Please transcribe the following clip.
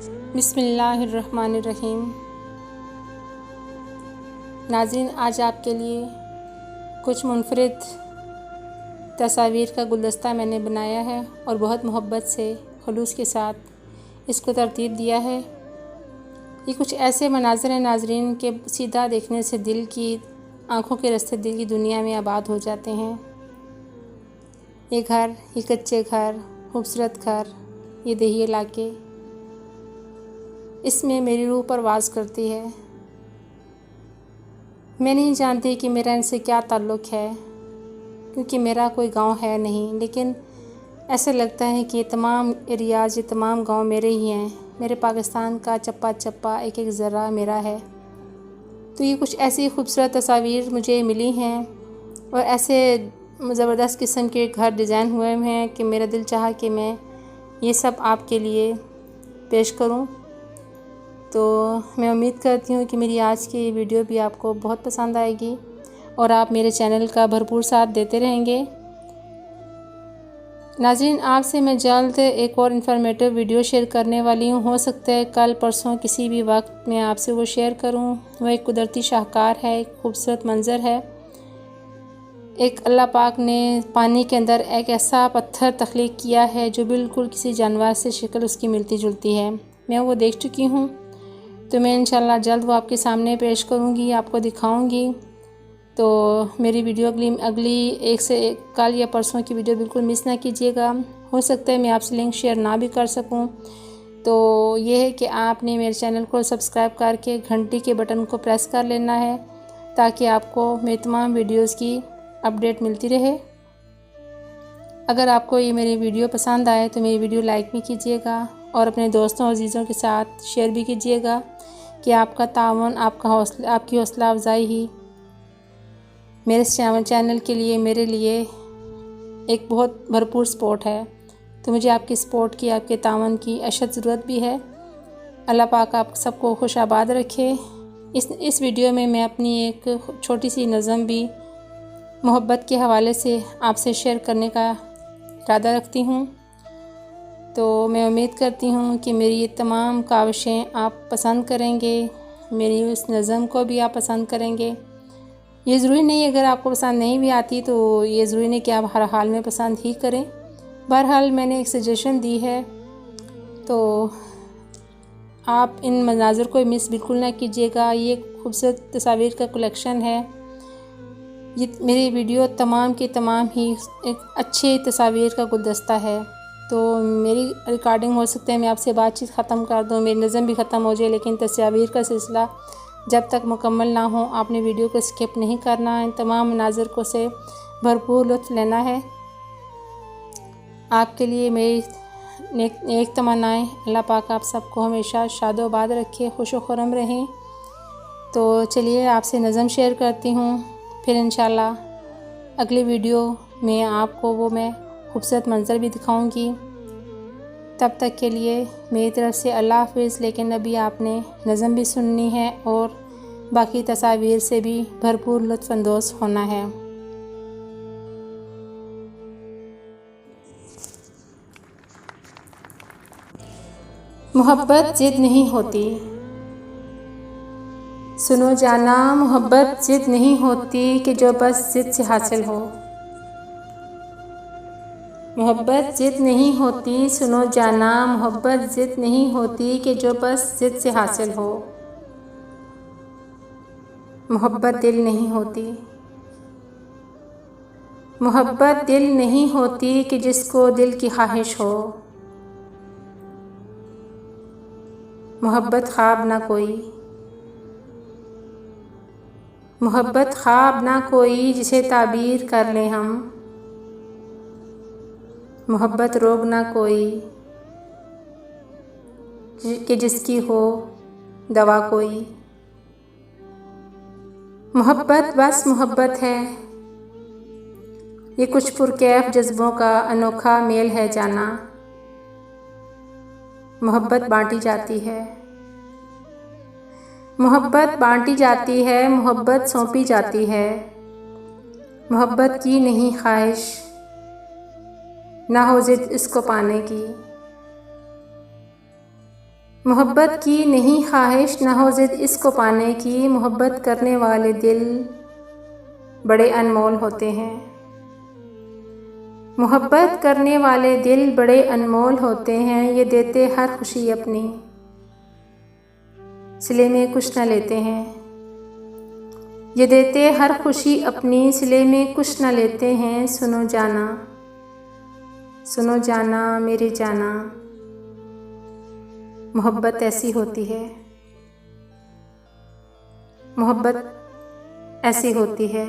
बिस्मिल्लाहिर्रहमानिर्रहीम। नाज़रीन, आज आपके लिए कुछ मुनफरिद तस्वीर का गुलदस्ता मैंने बनाया है और बहुत मोहब्बत से खुलूस के साथ इसको तरतीब दिया है। ये कुछ ऐसे मनाज़र हैं नाज़रीन के सीधा देखने से दिल की आँखों के रास्ते दिल की दुनिया में आबाद हो जाते हैं। ये घर, ये कच्चे घर, खूबसूरत घर, ये देही इलाके, इसमें मेरी रूह परवाज़ करती है। मैं नहीं जानती कि मेरा इनसे क्या ताल्लुक़ है, क्योंकि मेरा कोई गांव है नहीं, लेकिन ऐसा लगता है कि ये तमाम एरियाज़, ये तमाम गांव मेरे ही हैं। मेरे पाकिस्तान का चप्पा चप्पा, एक एक ज़रा मेरा है। तो ये कुछ ऐसी खूबसूरत तस्वीर मुझे मिली हैं और ऐसे ज़बरदस्त किस्म के घर डिज़ाइन हुए हैं कि मेरा दिल चाहा कि मैं ये सब आपके लिए पेश करूं। तो मैं उम्मीद करती हूँ कि मेरी आज की वीडियो भी आपको बहुत पसंद आएगी और आप मेरे चैनल का भरपूर साथ देते रहेंगे। नाज़रीन, आपसे मैं जल्द एक और इन्फॉर्मेटिव वीडियो शेयर करने वाली हूँ। हो सकता है कल परसों किसी भी वक्त मैं आपसे वो शेयर करूँ। वो एक कुदरती शाहकार है, एक खूबसूरत मंज़र है। एक अल्लाह पाक ने पानी के अंदर एक ऐसा पत्थर तख्लीक किया है जो बिल्कुल किसी जानवर से शक्ल उसकी मिलती जुलती है। मैं वो देख चुकी हूँ, तो मैं इंशाल्लाह जल्द वो आपके सामने पेश करूँगी, आपको दिखाऊँगी। तो मेरी वीडियो अगली एक से एक कल या परसों की वीडियो बिल्कुल मिस ना कीजिएगा। हो सकता है मैं आपसे लिंक शेयर ना भी कर सकूं, तो ये है कि आपने मेरे चैनल को सब्सक्राइब करके घंटी के बटन को प्रेस कर लेना है, ताकि आपको मेरी तमाम वीडियोज़ की अपडेट मिलती रहे। अगर आपको ये मेरी वीडियो पसंद आए तो मेरी वीडियो लाइक भी कीजिएगा और अपने दोस्तों और अजीज़ों के साथ शेयर भी कीजिएगा कि आपका तावन, आपकी हौसला अफजाई ही मेरे चैनल के लिए, मेरे लिए एक बहुत भरपूर सपोर्ट है। तो मुझे आपकी सपोर्ट की, आपके तावन की अशद ज़रूरत भी है। अल्लाह पाक आप सबको खुश आबाद रखे। इस वीडियो में मैं अपनी एक छोटी सी नज़म भी मोहब्बत के हवाले से आपसे शेयर करने का इरादा रखती हूँ। तो मैं उम्मीद करती हूँ कि मेरी ये तमाम काविशें आप पसंद करेंगे, मेरी उस नज़म को भी आप पसंद करेंगे। ये ज़रूरी नहीं, अगर आपको पसंद नहीं भी आती तो ये ज़रूरी नहीं कि आप हर हाल में पसंद ही करें। बहरहाल मैंने एक सजेशन दी है, तो आप इन मनाज़र को मिस बिल्कुल ना कीजिएगा। ये खूबसूरत तस्वीर का कलेक्शन है। ये मेरी वीडियो तमाम की तमाम ही एक अच्छी तस्वीर का गुलदस्ता है। तो मेरी रिकॉर्डिंग हो सकता है मैं आपसे बातचीत ख़त्म कर दूँ, मेरी नज़म भी ख़त्म हो जाए, लेकिन तस्वीर का सिलसिला जब तक मुकम्मल ना हो आपने वीडियो को स्किप नहीं करना है। तमाम मनाज़र को से भरपूर लुत्फ़ लेना है। आपके लिए मेरी नेक तमन्नाएं, अल्लाह पाक आप सबको हमेशा शादोबाद रखे, खुश व खुर्रम रहें। तो चलिए आपसे नज़म शेयर करती हूँ, फिर इंशाल्लाह अगली वीडियो में आपको वो मैं खूबसूरत मंज़र भी दिखाऊंगी। तब तक के लिए मेरी तरफ़ से अल्लाह हाफ़िज़। लेकिन अभी आपने नज़म भी सुननी है और बाकी तस्वीर से भी भरपूर लुत्फ़अंदोज़ होना है। मोहब्बत ज़िद नहीं होती, सुनो जाना, मोहब्बत ज़िद नहीं होती कि जो बस ज़िद से हासिल हो। मोहब्बत ज़िद नहीं होती, सुनो जाना, मोहब्बत ज़िद नहीं होती कि जो बस ज़िद से हासिल हो। मोहब्बत दिल नहीं होती, मोहब्बत दिल नहीं होती कि जिसको दिल की ख्वाहिश हो। मोहब्बत ख्वाब ना कोई, मोहब्बत ख्वाब ना कोई जिसे ताबीर कर लें हम। मोहब्बत रोग ना कोई कि जिसकी हो दवा कोई। मोहब्बत बस मोहब्बत है, ये कुछ पुरकैफ जज्बों का अनोखा मेल है जाना। मोहब्बत बांटी जाती है, मोहब्बत बांटी जाती है, मोहब्बत सौंपी जाती है। मोहब्बत की नहीं ख्वाहिश, ना हो जिद इसको पाने की। मोहब्बत की नहीं ख्वाहिश न हो ज़िद इसको पाने की, मोहब्बत करने वाले दिल बड़े अनमोल होते हैं। मोहब्बत करने वाले दिल बड़े अनमोल होते हैं, ये देते हर खुशी अपनी, सिले में कुछ न लेते हैं। ये देते हर खुशी अपनी, सिले में कुछ न लेते हैं। सुनो जाना मेरे जाना, मोहब्बत ऐसी होती है, मोहब्बत ऐसी होती है।